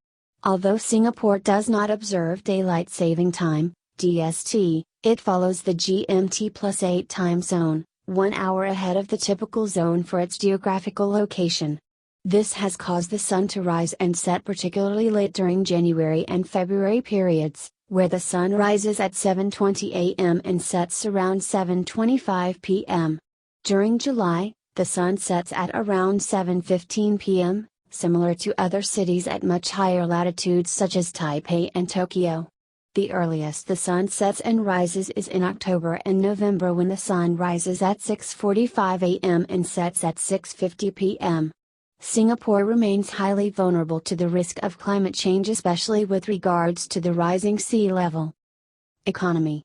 Although Singapore does not observe Daylight Saving Time, DST, it follows the GMT+8 time zone, 1 hour ahead of the typical zone for its geographical location. This has caused the sun to rise and set particularly late during January and February periods, where the sun rises at 7:20 a.m. and sets around 7:25 p.m. During July, the sun sets at around 7:15 p.m., similar to other cities at much higher latitudes such as Taipei and Tokyo. The earliest the sun sets and rises is in October and November, when the sun rises at 6:45 a.m. and sets at 6:50 p.m. Singapore remains highly vulnerable to the risk of climate change, especially with regards to the rising sea level. Economy.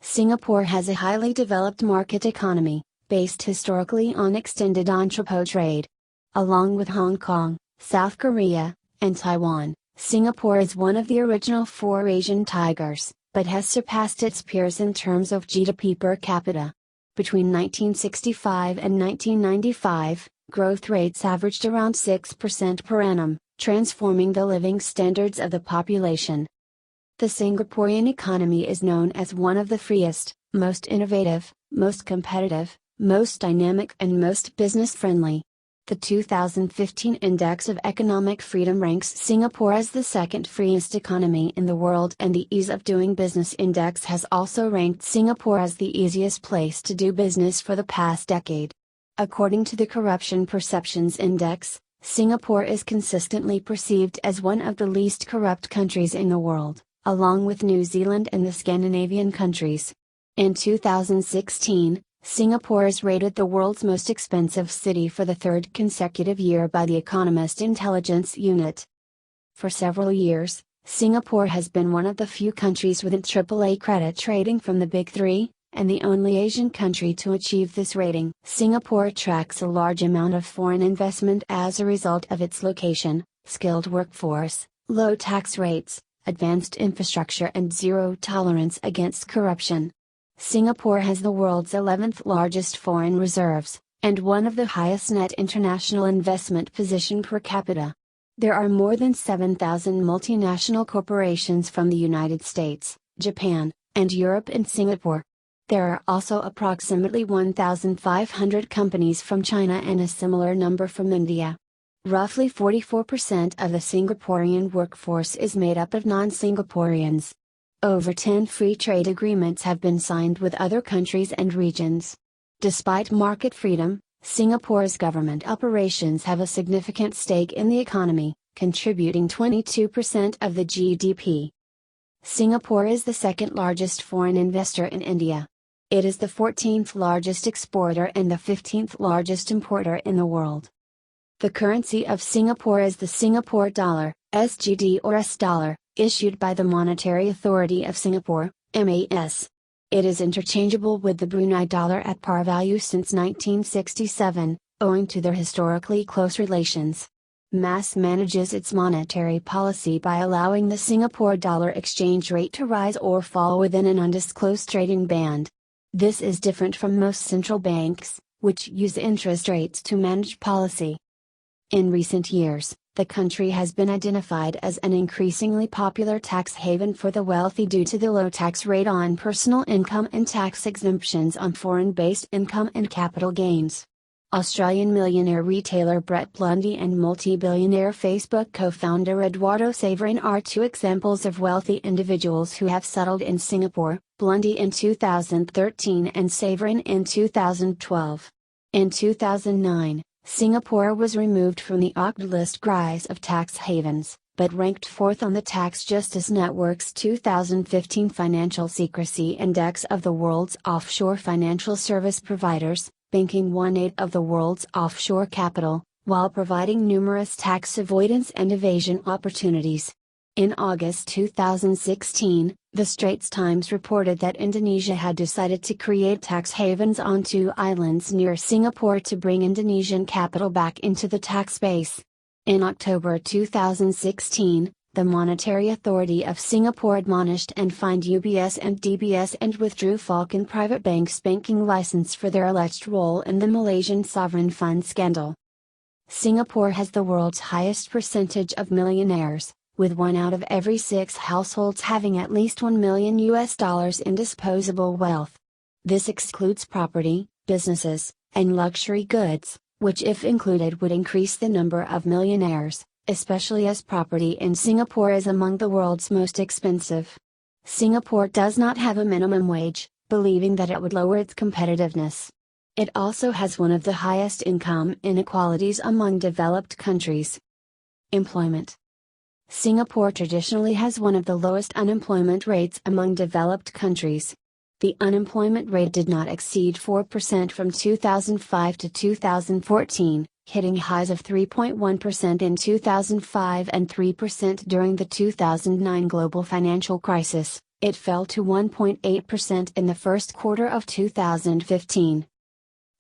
Singapore has a highly developed market economy, based historically on extended entrepot trade. Along with Hong Kong, South Korea, and Taiwan, Singapore is one of the original 4 Asian tigers, but has surpassed its peers in terms of GDP per capita. Between 1965 and 1995, growth rates averaged around 6% per annum, transforming the living standards of the population. The Singaporean economy is known as one of the freest, Most innovative, most competitive, most dynamic and most business-friendly. The 2015 Index of Economic Freedom ranks Singapore as the second freest economy in the world, and the Ease of Doing Business Index has also ranked Singapore as the easiest place to do business for the past decade. According to the Corruption Perceptions Index, Singapore is consistently perceived as one of the least corrupt countries in the world, along with New Zealand and the Scandinavian countries. In 2016, Singapore is rated the world's most expensive city for the third consecutive year by the Economist Intelligence Unit. For several years, Singapore has been one of the few countries with a AAA credit rating from the Big Three, and the only Asian country to achieve this rating. Singapore attracts a large amount of foreign investment as a result of its location, skilled workforce, low tax rates, advanced infrastructure and zero tolerance against corruption. Singapore has the world's 11th largest foreign reserves, and one of the highest net international investment position per capita. There are more than 7,000 multinational corporations from the United States, Japan, and Europe in Singapore. There are also approximately 1,500 companies from China and a similar number from India. Roughly 44% of the Singaporean workforce is made up of non-Singaporeans. Over 10 free trade agreements have been signed with other countries and regions. Despite market freedom, Singapore's government operations have a significant stake in the economy, contributing 22% of the GDP. Singapore is the second largest foreign investor in India. It is the 14th largest exporter and the 15th largest importer in the world. The currency of Singapore is the Singapore dollar, SGD or S dollar, issued by the Monetary Authority of Singapore, MAS. It is interchangeable with the Brunei dollar at par value since 1967, owing to their historically close relations. MAS manages its monetary policy by allowing the Singapore dollar exchange rate to rise or fall within an undisclosed trading band. This is different from most central banks, which use interest rates to manage policy. In recent years, the country has been identified as an increasingly popular tax haven for the wealthy due to the low tax rate on personal income and tax exemptions on foreign-based income and capital gains. Australian millionaire retailer Brett Blundy and multi-billionaire Facebook co-founder Eduardo Saverin are two examples of wealthy individuals who have settled in Singapore, Blundy in 2013 and Saverin in 2012. In 2009, Singapore was removed from the OCDE list of tax havens, but ranked fourth on the Tax Justice Network's 2015 Financial Secrecy Index of the world's offshore financial service providers, banking 1/8 of the world's offshore capital, while providing numerous tax avoidance and evasion opportunities. In August 2016, The Straits Times reported that Indonesia had decided to create tax havens on 2 islands near Singapore to bring Indonesian capital back into the tax base. In October 2016, the Monetary Authority of Singapore admonished and fined UBS and DBS and withdrew Falcon Private Bank's banking license for their alleged role in the Malaysian sovereign fund scandal. Singapore has the world's highest percentage of millionaires, with 1 out of every 6 households having at least $1 million in disposable wealth. This excludes property, businesses, and luxury goods, which if included would increase the number of millionaires, especially as property in Singapore is among the world's most expensive. Singapore does not have a minimum wage, believing that it would lower its competitiveness. It also has one of the highest income inequalities among developed countries. Employment. Singapore traditionally has one of the lowest unemployment rates among developed countries. The unemployment rate did not exceed 4% from 2005 to 2014, hitting highs of 3.1% in 2005 and 3% during the 2009 global financial crisis. It fell to 1.8% in the first quarter of 2015.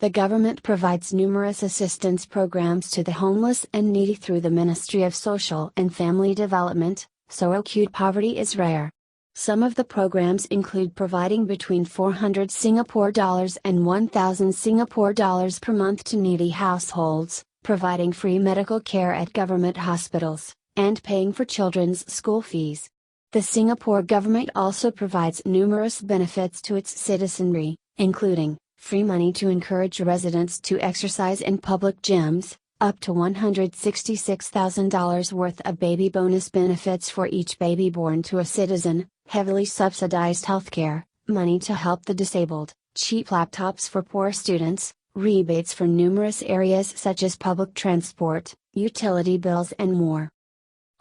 The government provides numerous assistance programs to the homeless and needy through the Ministry of Social and Family Development, so acute poverty is rare. Some of the programs include providing between 400 Singapore dollars and 1,000 Singapore dollars per month to needy households, providing free medical care at government hospitals, and paying for children's school fees. The Singapore government also provides numerous benefits to its citizenry, including free money to encourage residents to exercise in public gyms, up to $166,000 worth of baby bonus benefits for each baby born to a citizen, heavily subsidized healthcare, money to help the disabled, cheap laptops for poor students, rebates for numerous areas such as public transport, utility bills and more.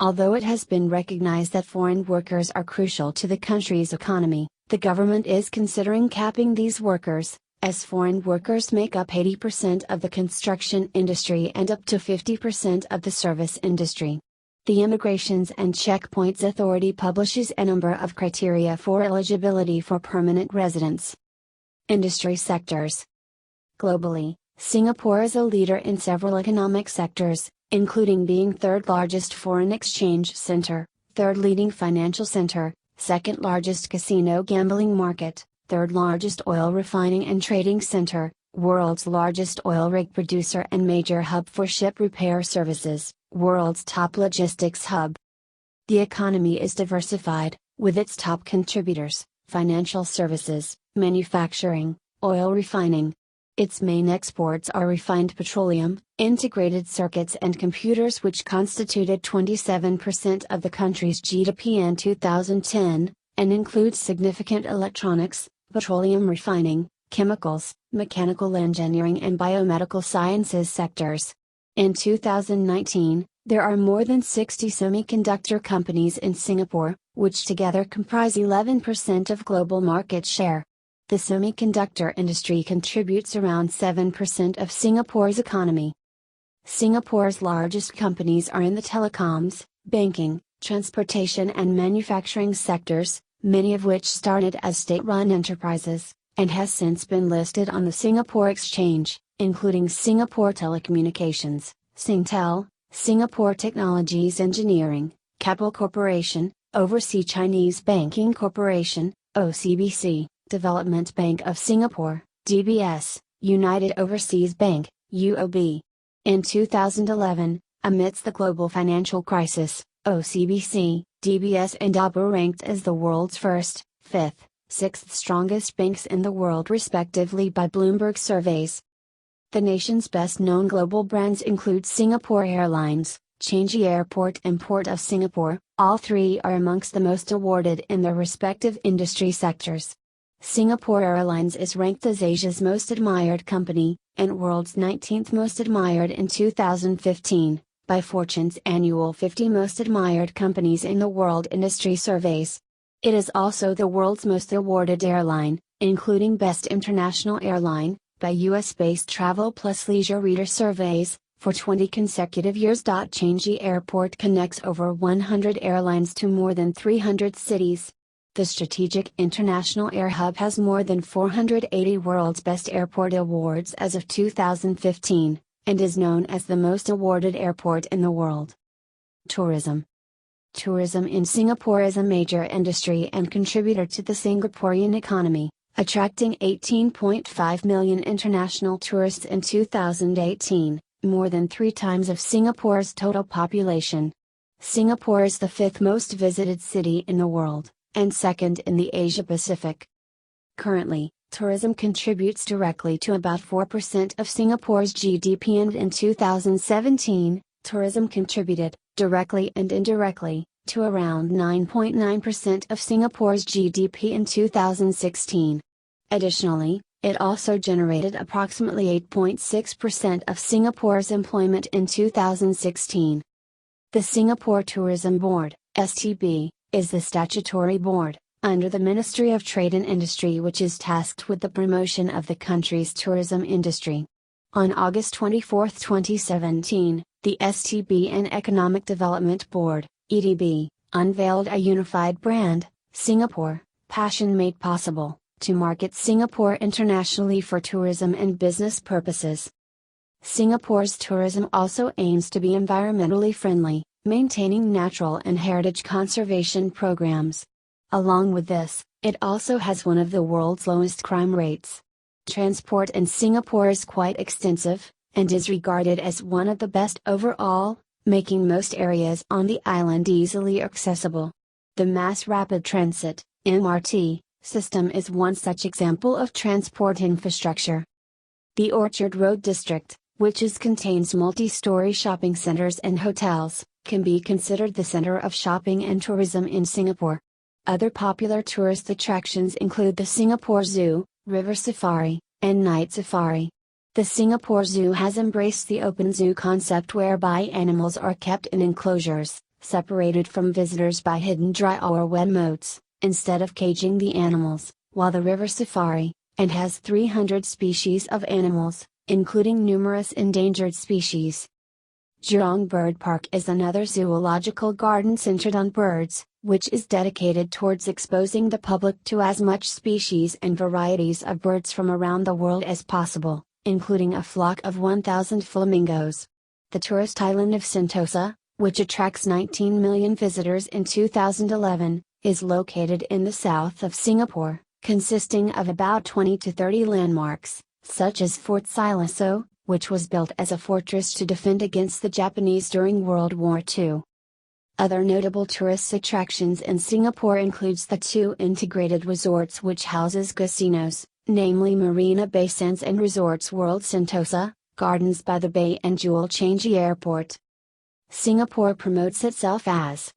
Although it has been recognized that foreign workers are crucial to the country's economy, the government is considering capping these workers, as foreign workers make up 80% of the construction industry and up to 50% of the service industry. The Immigrations and Checkpoints Authority publishes a number of criteria for eligibility for permanent residence. Industry sectors. Globally, Singapore is a leader in several economic sectors, including being third largest foreign exchange center, third leading financial center, second largest casino gambling market, third largest oil refining and trading center, world's largest oil rig producer and major hub for ship repair services, world's top logistics hub. The economy is diversified, with its top contributors, financial services, manufacturing, oil refining. Its main exports are refined petroleum, integrated circuits and computers, which constituted 27% of the country's GDP in 2010, and includes significant electronics, petroleum refining, chemicals, mechanical engineering and biomedical sciences sectors. In 2019, there are more than 60 semiconductor companies in Singapore, which together comprise 11% of global market share. The semiconductor industry contributes around 7% of Singapore's economy. Singapore's largest companies are in the telecoms, banking, transportation and manufacturing sectors, many of which started as state-run enterprises, and has since been listed on the Singapore Exchange, including Singapore Telecommunications, Singtel, Singapore Technologies Engineering, Keppel Corporation, Overseas Chinese Banking Corporation, OCBC, Development Bank of Singapore, DBS, United Overseas Bank, UOB. In 2011, amidst the global financial crisis, OCBC, DBS and UOB were ranked as the world's first, fifth, sixth strongest banks in the world respectively by Bloomberg surveys. The nation's best-known global brands include Singapore Airlines, Changi Airport and Port of Singapore. All three are amongst the most awarded in their respective industry sectors. Singapore Airlines is ranked as Asia's most admired company, and world's 19th most admired in 2015, by Fortune's annual 50 most admired companies in the world industry surveys. It is also the world's most awarded airline, including Best International Airline, by US-based Travel Plus Leisure Reader surveys, for 20 consecutive years. Changi Airport connects over 100 airlines to more than 300 cities. The Strategic International Air Hub has more than 480 World's Best Airport awards as of 2015, and is known as the most awarded airport in the world. Tourism. Tourism in Singapore is a major industry and contributor to the Singaporean economy, attracting 18.5 million international tourists in 2018, more than 3 times of Singapore's total population. Singapore is the 5th most visited city in the world, and second in the Asia Pacific. Currently, tourism contributes directly to about 4% of Singapore's GDP, and in 2017, tourism contributed, directly and indirectly, to around 9.9% of Singapore's GDP in 2016. Additionally, it also generated approximately 8.6% of Singapore's employment in 2016. The Singapore Tourism Board, STB, is the statutory board, under the Ministry of Trade and Industry, which is tasked with the promotion of the country's tourism industry. On August 24, 2017, the STB and Economic Development Board, EDB, unveiled a unified brand, Singapore, Passion Made Possible, to market Singapore internationally for tourism and business purposes. Singapore's tourism also aims to be environmentally friendly, maintaining natural and heritage conservation programs. Along with this, it also has one of the world's lowest crime rates. Transport in Singapore is quite extensive, and is regarded as one of the best overall, making most areas on the island easily accessible. The Mass Rapid Transit (MRT) system is one such example of transport infrastructure. The Orchard Road District, which contains multi-story shopping centers and hotels, can be considered the center of shopping and tourism in Singapore. Other popular tourist attractions include the Singapore Zoo, River Safari, and Night Safari. The Singapore Zoo has embraced the open zoo concept whereby animals are kept in enclosures, separated from visitors by hidden dry or wet moats, instead of caging the animals, while the River Safari, and has 300 species of animals, including numerous endangered species. Jurong Bird Park is another zoological garden centered on birds, which is dedicated towards exposing the public to as much species and varieties of birds from around the world as possible, including a flock of 1,000 flamingos. The tourist island of Sentosa, which attracts 19 million visitors in 2011, is located in the south of Singapore, consisting of about 20 to 30 landmarks, such as Fort Siloso, which was built as a fortress to defend against the Japanese during World War II. Other notable tourist attractions in Singapore includes the two integrated resorts which houses casinos, namely Marina Bay Sands and Resorts World Sentosa, Gardens by the Bay and Jewel Changi Airport. Singapore promotes itself as